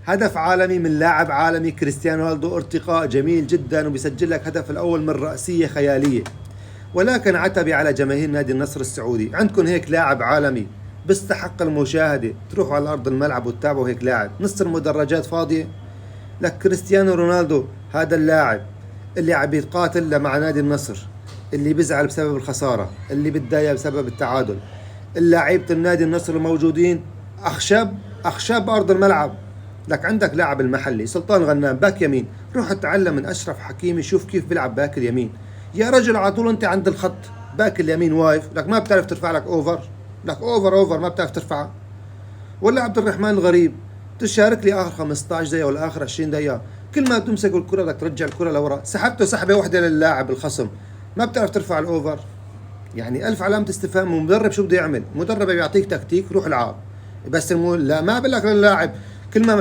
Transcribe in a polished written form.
هدف عالمي من لاعب عالمي كريستيانو رونالدو، ارتقاء جميل جدا، وبيسجل لك هدف الأول من رأسية خيالية. ولكن عتبي على جماهير نادي النصر السعودي، عندكم هيك لاعب عالمي بيستحق المشاهدة، تروحوا على أرض الملعب وتتابعوا هيك لاعب. نص المدرجات فاضية. لك كريستيانو رونالدو هذا اللاعب اللي عم يتقاتل مع نادي النصر، اللي بيزعل بسبب الخسارة، اللي بتضايق بسبب التعادل. اللاعيبة النادي النصر الموجودين أخشب أرض الملعب. لك عندك لاعب المحلي سلطان غنام باك يمين، روح اتعلم من أشرف حكيمي، شوف كيف بيلعب باك اليمين. يا رجل على طول أنت عند الخط باك اليمين واقف، لك ما بتعرف ترفع لك أوفر، لك أوفر ما بتعرف ترفعها. ولا عبد الرحمن الغريب تشارك لي آخر 15 دقيقة ولا آخر 20 دقيقة، كل ما تمسك الكرة بدك ترجع الكرة لورا، سحبته سحبة واحدة للاعب الخصم، ما بتعرف ترفع الأوفر. يعني ألف علامة استفهام. المدرب شو بده يعمل؟ مدرب بيعطيك تكتيك روح العاب، بس لا ما بقول لك للاعب كل ما